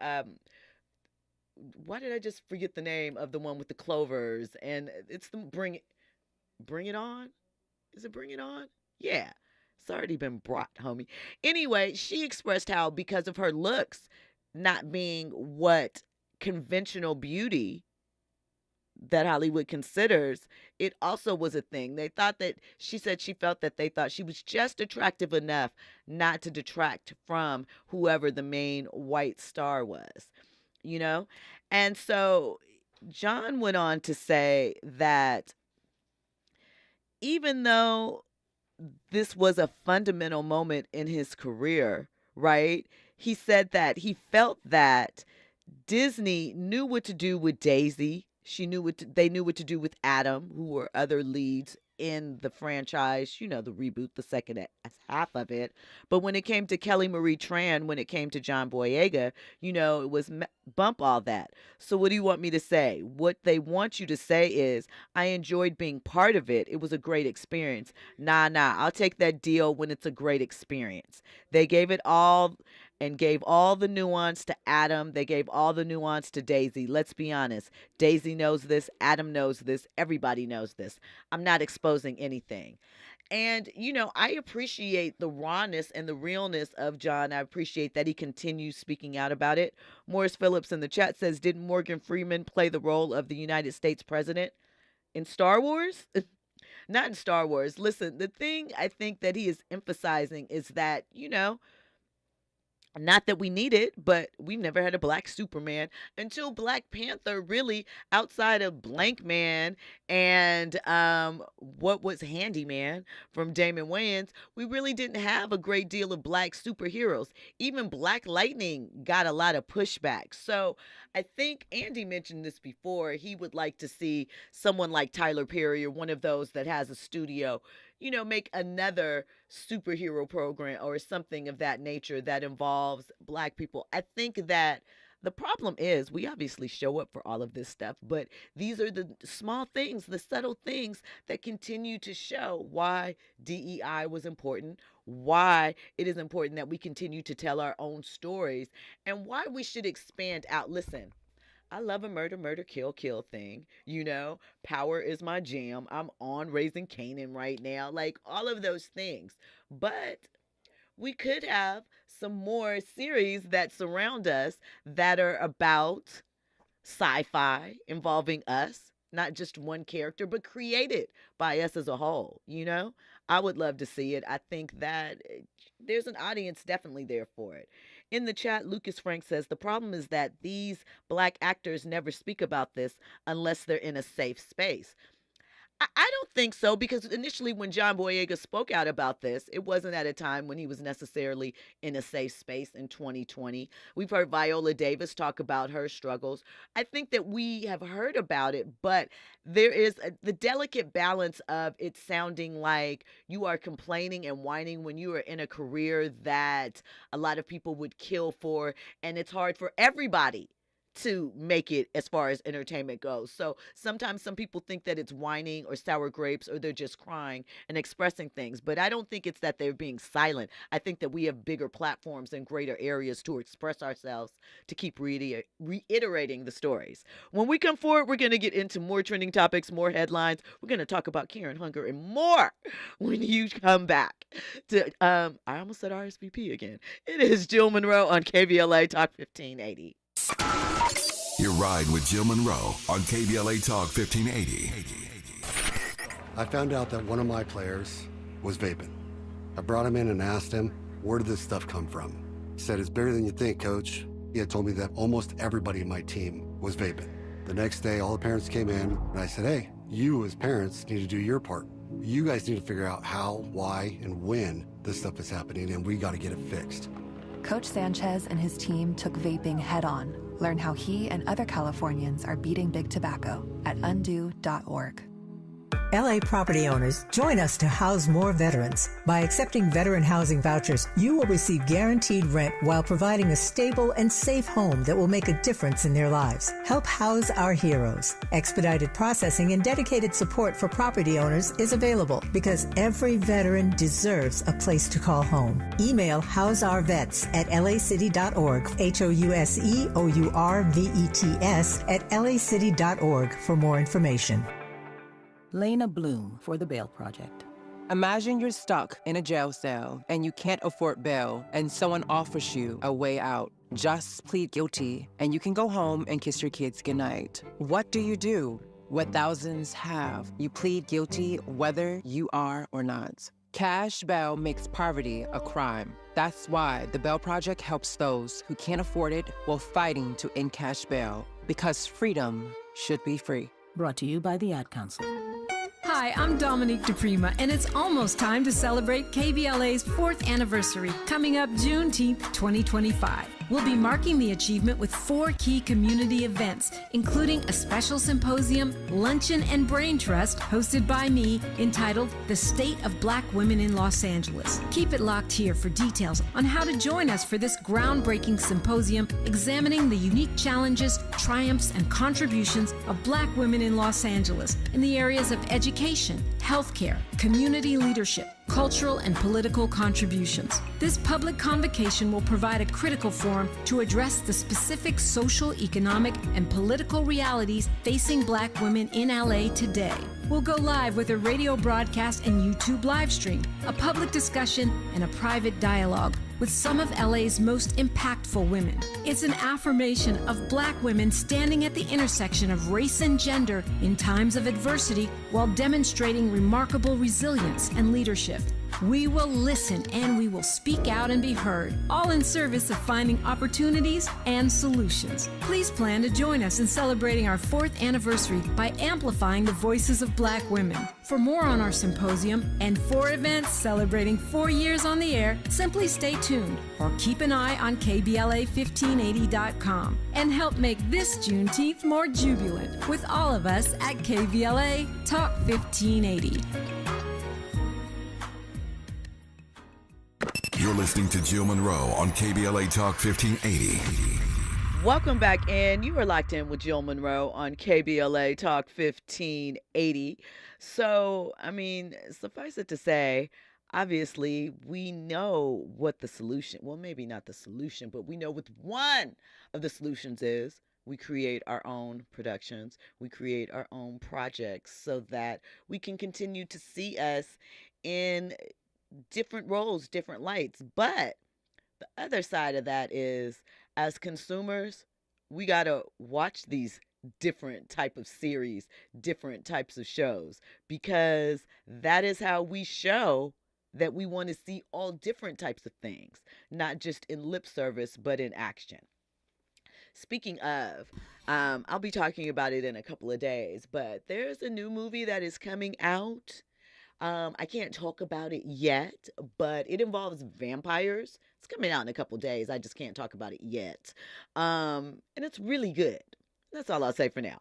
why did I just forget the name of the one with the clovers? And it's the Bring It On? Is it Bring It On? Yeah. It's already been brought, homie. Anyway, she expressed how because of her looks not being what conventional beauty that Hollywood considers, it also was a thing. They thought that, she said she felt that they thought she was just attractive enough not to detract from whoever the main white star was, And so John went on to say that even though this was a fundamental moment in his career, right? He said that he felt that Disney knew what to do with Daisy. They knew what to do with Adam, who were other leads in the franchise, the reboot, the second half of it. But when it came to Kelly Marie Tran, when it came to John Boyega, it was bump all that. So what do you want me to say? What they want you to say is, I enjoyed being part of it. It was a great experience. Nah, I'll take that deal when it's a great experience. They gave it all and gave all the nuance to Adam. They gave all the nuance to Daisy. Let's be honest. Daisy knows this. Adam knows this. Everybody knows this. I'm not exposing anything. And, I appreciate the rawness and the realness of John. I appreciate that he continues speaking out about it. Morris Phillips in the chat says, didn't Morgan Freeman play the role of the United States president in Star Wars? Not in Star Wars. Listen, the thing I think that he is emphasizing is that, not that we need it, but we've never had a Black Superman until Black Panther, really, outside of Blank Man and what was Handyman from Damon Wayans. We really didn't have a great deal of Black superheroes. Even Black Lightning got a lot of pushback. So I think Andy mentioned this before. He would like to see someone like Tyler Perry or one of those that has a studio, make another superhero program or something of that nature that involves Black people. I think that The problem is we obviously show up for all of this stuff, but these are the small things, the subtle things that continue to show why DEI was important, why it is important that we continue to tell our own stories, and why we should expand out. Listen, I love a murder, murder, kill, kill thing. You know, power is my jam. I'm on Raising Canaan right now. Like all of those things. But we could have some more series that surround us that are about sci-fi involving us, not just one character, but created by us as a whole. You know, I would love to see it. I think that there's an audience definitely there for it. In the chat, Lucas Frank says, the problem is that these Black actors never speak about this unless they're in a safe space. I don't think so, because initially when John Boyega spoke out about this, it wasn't at a time when he was necessarily in a safe space in 2020. We've heard Viola Davis talk about her struggles. I think that we have heard about it, but there is the delicate balance of it sounding like you are complaining and whining when you are in a career that a lot of people would kill for, and it's hard for everybody to make it as far as entertainment goes. So sometimes some people think that it's whining or sour grapes, or they're just crying and expressing things. But I don't think it's that they're being silent. I think that we have bigger platforms and greater areas to express ourselves, to keep reiterating the stories. When we come forward, we're going to get into more trending topics, more headlines. We're going to talk about Karen Hunger and more when you come back to, I almost said RSVP again. It is Jill Munroe on KBLA Talk 1580. Your ride with Jill Munroe on KBLA Talk 1580. I found out that one of my players was vaping. I brought him in and asked him, where did this stuff come from? He said, it's bigger than you think, coach. He had told me that almost everybody in my team was vaping. The next day, all the parents came in, and I said, hey, you as parents need to do your part. You guys need to figure out how, why, and when this stuff is happening, and we got to get it fixed. Coach Sanchez and his team took vaping head-on. Learn how he and other Californians are beating big tobacco at undo.org. LA property owners, join us to house more veterans. By accepting veteran housing vouchers, you will receive guaranteed rent while providing a stable and safe home that will make a difference in their lives. Help house our heroes. Expedited processing and dedicated support for property owners is available because every veteran deserves a place to call home. Email houseourvets at lacity.org, HOUSEOURVETS at lacity.org for more information. Lena Bloom for the Bail Project. Imagine you're stuck in a jail cell and you can't afford bail and someone offers you a way out. Just plead guilty and you can go home and kiss your kids goodnight. What do you do? What thousands have. You plead guilty whether you are or not. Cash bail makes poverty a crime. That's why the Bail Project helps those who can't afford it while fighting to end cash bail. Because freedom should be free. Brought to you by the Ad Council. Hi, I'm Dominique DePrima, and it's almost time to celebrate KBLA's 4th anniversary, coming up Juneteenth 2025. We'll be marking the achievement with 4 key community events, including a special symposium, luncheon, and brain trust hosted by me entitled The State of Black Women in Los Angeles. Keep it locked here for details on how to join us for this groundbreaking symposium examining the unique challenges, triumphs, and contributions of Black women in Los Angeles in the areas of education, healthcare, community leadership, cultural and political contributions. This public convocation will provide a critical forum to address the specific social, economic, and political realities facing Black women in LA today. We'll go live with a radio broadcast and YouTube live stream, a public discussion, and a private dialogue with some of LA's most impactful women. It's an affirmation of Black women standing at the intersection of race and gender in times of adversity while demonstrating remarkable resilience and leadership. We will listen and we will speak out and be heard, all in service of finding opportunities and solutions. Please plan to join us in celebrating our 4th anniversary by amplifying the voices of Black women. For more on our symposium and 4 events celebrating 4 years on the air, simply stay tuned or keep an eye on KBLA1580.com and help make this Juneteenth more jubilant with all of us at KBLA Talk 1580. You're listening to Jill Munroe on KBLA Talk 1580. Welcome back in. You are locked in with Jill Munroe on KBLA Talk 1580. So, I mean, suffice it to say, obviously, we know what the solution, well, maybe not the solution, but we know what one of the solutions is. We create our own productions. We create our own projects so that we can continue to see us in different roles, different lights. But the other side of that is, as consumers, we got to watch these different type of series, different types of shows, because that is how we show that we want to see all different types of things, not just in lip service, but in action. Speaking of, I'll be talking about it in a couple of days, but there's a new movie that is coming out. I can't talk about it yet, but it involves vampires. It's coming out in a couple days. I just can't talk about it yet. And it's really good. That's all I'll say for now.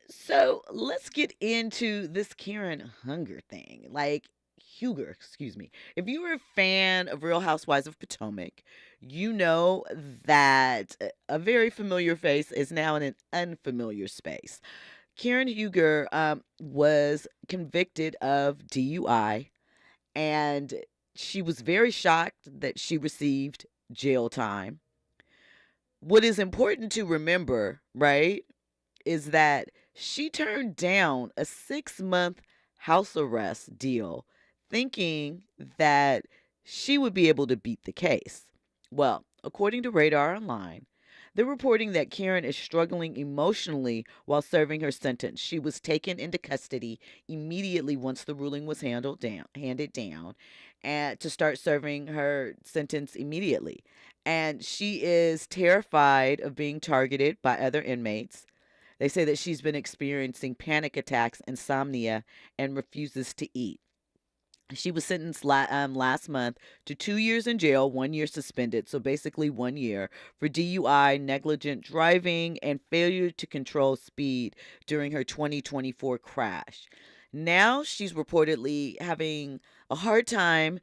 So let's get into this Karen Hunger thing. Huger, excuse me. If you were a fan of Real Housewives of Potomac, you know that a very familiar face is now in an unfamiliar space. Karen Huger was convicted of DUI, and she was very shocked that she received jail time. What is important to remember, right, is that she turned down a 6-month house arrest deal thinking that she would be able to beat the case. Well, according to Radar Online, they're reporting that Karen is struggling emotionally while serving her sentence. She was taken into custody immediately once the ruling was handed down, and to start serving her sentence immediately. And she is terrified of being targeted by other inmates. They say that she's been experiencing panic attacks, insomnia, and refuses to eat. She was sentenced last month to 2 years in jail, 1 year suspended, so basically 1 year, for DUI, negligent driving, and failure to control speed during her 2024 crash. Now she's reportedly having a hard time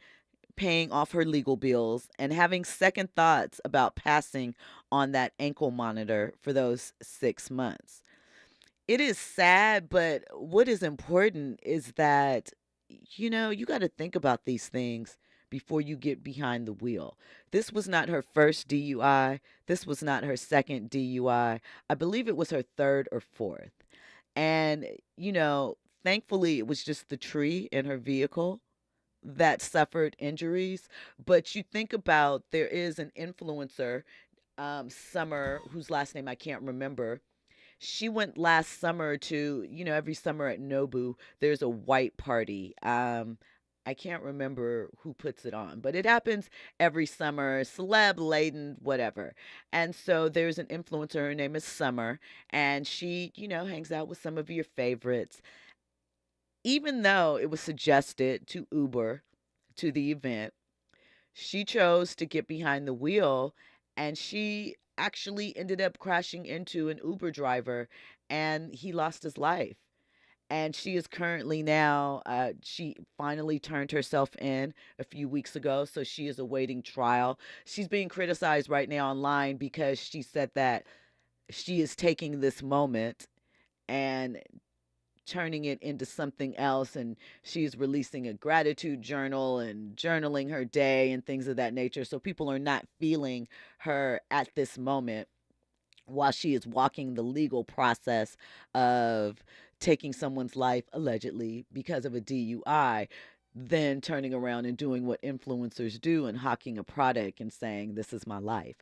paying off her legal bills and having second thoughts about passing on that ankle monitor for those 6 months. It is sad, but what is important is that you got to think about these things before you get behind the wheel. This was not her first DUI. This was not her second DUI. I believe it was her third or fourth. And, thankfully it was just the tree in her vehicle that suffered injuries. But you think about, there is an influencer, Summer, whose last name I can't remember. She went last summer to, every summer at Nobu, there's a white party. I can't remember who puts it on, but it happens every summer, celeb laden, whatever. And so there's an influencer, her name is Summer, and she, hangs out with some of your favorites. Even though it was suggested to Uber to the event, she chose to get behind the wheel, and she actually ended up crashing into an Uber driver, and he lost his life. And she is currently now, she finally turned herself in a few weeks ago, so she is awaiting trial. She's being criticized right now online because she said that she is taking this moment and turning it into something else, and she's releasing a gratitude journal and journaling her day and things of that nature. So people are not feeling her at this moment while she is walking the legal process of taking someone's life allegedly because of a DUI, then turning around and doing what influencers do and hawking a product and saying, this is my life.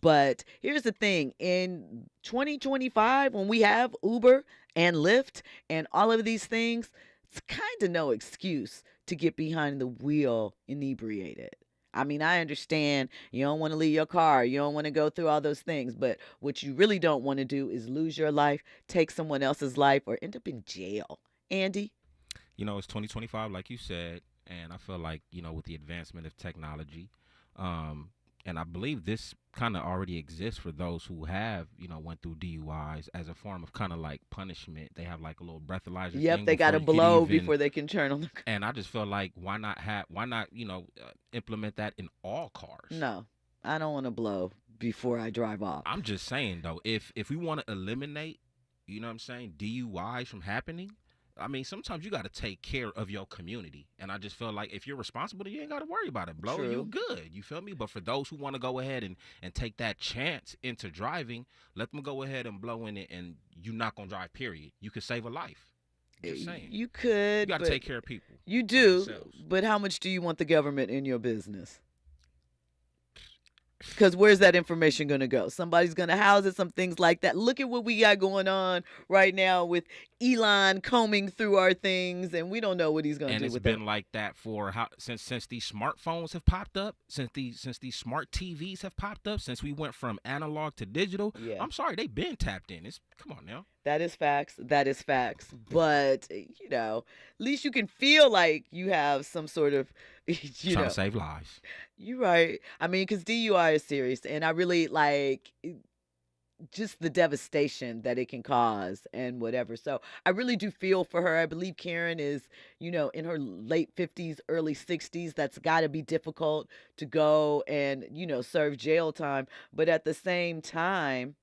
But here's the thing, in 2025, when we have Uber and Lyft and all of these things, it's kind of no excuse to get behind the wheel inebriated. I mean, I understand you don't want to leave your car. You don't want to go through all those things. But what you really don't want to do is lose your life, take someone else's life, or end up in jail. Andy? It's 2025, like you said, and I feel like, with the advancement of technology, and I believe this kind of already exists for those who have, went through DUIs as a form of kind of like punishment. They have like a little breathalyzer. Yep, they got to blow before they can turn on the car. And I just feel like why not implement that in all cars? No, I don't want to blow before I drive off. I'm just saying, though, if we want to eliminate, you know what I'm saying, DUIs from happening, I mean, sometimes you got to take care of your community. And I just feel like if you're responsible, then you ain't got to worry about it, bro. True. You good. You feel me? But for those who want to go ahead and take that chance into driving, let them go ahead and blow in it, and you're not going to drive, period. You could save a life. Just saying. You could. You got to take care of people. You do, but how much do you want the government in your business? Because where's that information going to go? Somebody's going to house it, some things like that. Look at what we got going on right now with Elon combing through our things, and we don't know what he's going to do with it. And it's been like that for since these smartphones have popped up, since these smart TVs have popped up, since we went from analog to digital. Yeah. I'm sorry, they've been tapped in. Come on now. That is facts. That is facts. But, you know, at least you can feel like you have some sort of, Trying to save lives. You're right. I mean, because DUI is serious, and I really like just the devastation that it can cause and whatever. So I really do feel for her. I believe Karen is, you know, in her late 50s, early 60s. That's got to be difficult to go and, you know, serve jail time. But at the same time,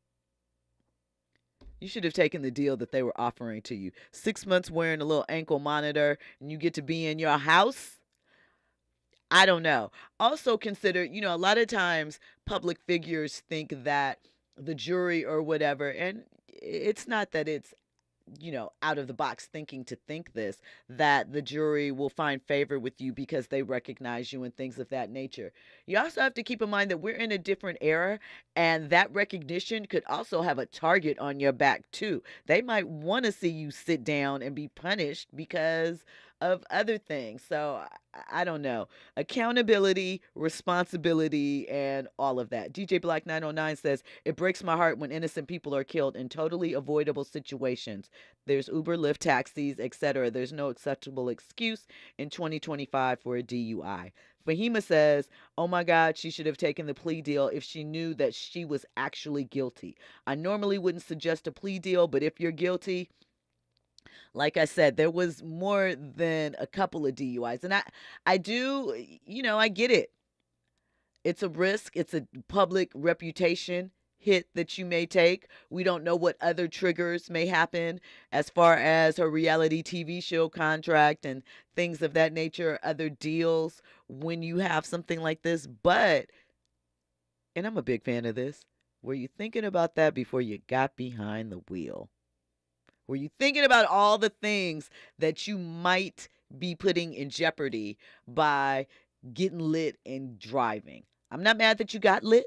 you should have taken the deal that they were offering to you. 6 months wearing a little ankle monitor, and you get to be in your house. I don't know. Also consider, you know, a lot of times public figures think that the jury or whatever, and it's not that it's, you know, out of the box thinking to think this, that the jury will find favor with you because they recognize you and things of that nature. You also have to keep in mind that we're in a different era, and that recognition could also have a target on your back too. They might want to see you sit down and be punished because of other things. So I don't know. Accountability, responsibility, and all of that. DJ Black 909 says, it breaks my heart when innocent people are killed in totally avoidable situations. There's Uber, Lyft, taxis, etc. There's no acceptable excuse in 2025 for a DUI. Fahima says, oh my God, she should have taken the plea deal if she knew that she was actually guilty. I normally wouldn't suggest a plea deal, but if you're guilty, like I said, there was more than a couple of DUIs. And I do, you know, I get it. It's a risk. It's a public reputation hit that you may take. We don't know what other triggers may happen as far as her reality TV show contract and things of that nature, other deals when you have something like this. But, and I'm a big fan of this, were you thinking about that before you got behind the wheel? Were you thinking about all the things that you might be putting in jeopardy by getting lit and driving? I'm not mad that you got lit.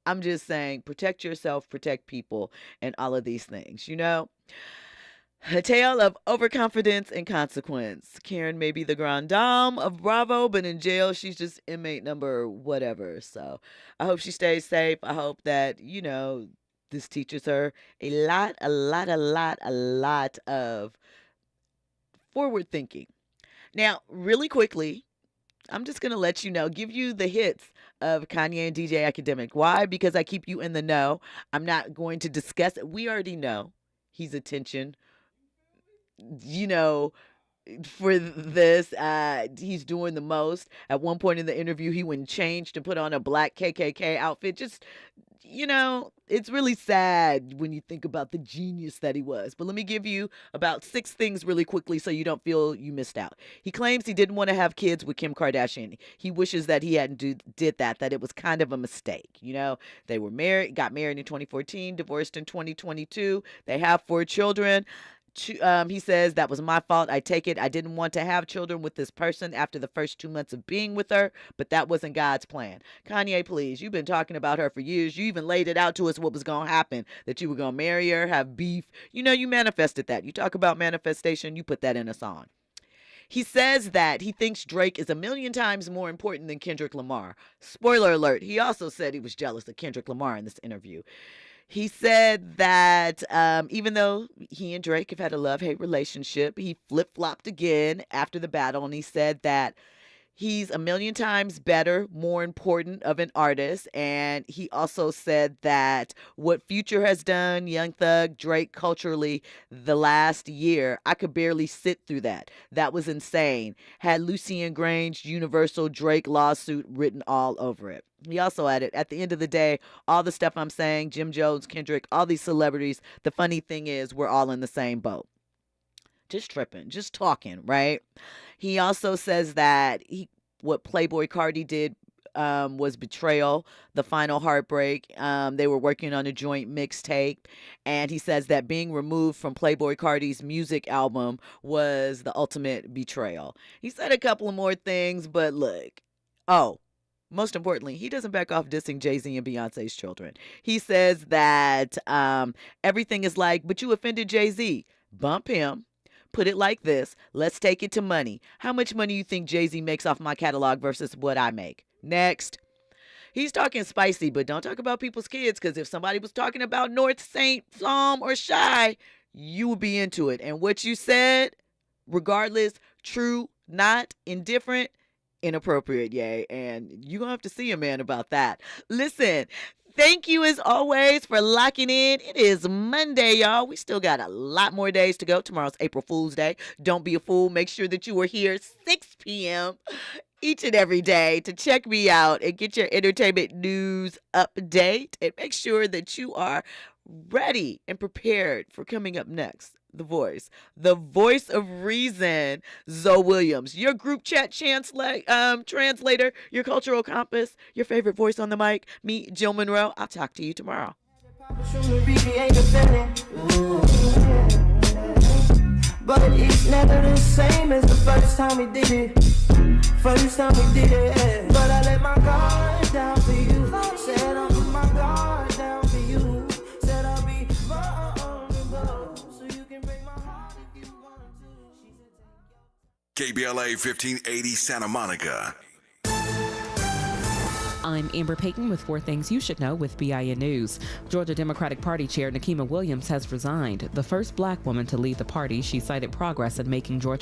I'm just saying protect yourself, protect people, and all of these things, you know? A tale of overconfidence and consequence. Karen may be the grande dame of Bravo, but in jail, she's just inmate number whatever. So I hope she stays safe. I hope that, you know, this teaches her a lot of forward thinking. Now, really quickly, I'm just going to let you know, give you the hits of Kanye and DJ Academic. Why? Because I keep you in the know. I'm not going to discuss it. We already know he's attention, you know, for this. He's doing the most. At one point in the interview, he went and changed to put on a black KKK outfit. Just, you know, it's really sad when you think about the genius that he was. But let me give you about 6 things really quickly so you don't feel you missed out. He claims he didn't want to have kids with Kim Kardashian. He wishes that he hadn't did that it was kind of a mistake. You know, they were married, got married in 2014, divorced in 2022. They have 4 children. He says, that was my fault. I take it. I didn't want to have children with this person after the first 2 months of being with her, but that wasn't God's plan. Kanye, please, you've been talking about her for years. You even laid it out to us what was going to happen, that you were going to marry her, have beef. You know, you manifested that. You talk about manifestation, you put that in a song. He says that he thinks Drake is 1,000,000 times more important than Kendrick Lamar. Spoiler alert, he also said he was jealous of Kendrick Lamar in this interview. He said that even though he and Drake have had a love-hate relationship, he flip-flopped again after the battle, and he said that He's a million times better, more important of an artist. And he also said that what Future has done, Young Thug, Drake culturally the last year, I could barely sit through that. That was insane. Had Lucien Grange, Universal, Drake lawsuit written all over it. He also added, at the end of the day, all the stuff I'm saying, Jim Jones, Kendrick, all these celebrities, the funny thing is we're all in the same boat. Just tripping, just talking, right? He also says that what Playboy Cardi did was betrayal, the final heartbreak. They were working on a joint mixtape, and he says that being removed from Playboy Cardi's music album was the ultimate betrayal. He said a couple of more things, but look, most importantly, he doesn't back off dissing Jay-Z and Beyonce's children. He says that everything is like, but you offended Jay-Z. Bump him. Put it like this. Let's take it to money. How much money you think Jay-Z makes off my catalog versus what I make? Next. He's talking spicy, but don't talk about people's kids, because if somebody was talking about North Saint, Psalm, or Shy, you would be into it. And what you said, regardless, true, not, indifferent, inappropriate, yay. And you're going to have to see a man about that. Listen, thank you as always for locking in. It is Monday, y'all. We still got a lot more days to go. Tomorrow's April Fool's Day. Don't be a fool. Make sure that you are here 6 p.m. each and every day to check me out and get your entertainment news update. And make sure that you are ready and prepared for coming up next. The voice of reason, Zoe Williams, your group chat translator, your cultural compass, your favorite voice on the mic, me, Jill Munroe. I'll talk to you tomorrow. But it's never the same as the first time we did it. But I let my guard down for you. Said I'll put my guard down for you. Said I'll be vulnerable, so you can break my heart if you want to. KBLA 1580 Santa Monica. I'm Amber Payton with 4 Things You Should Know with BIN News. Georgia Democratic Party Chair Nikema Williams has resigned. The first black woman to lead the party, she cited progress in making Georgia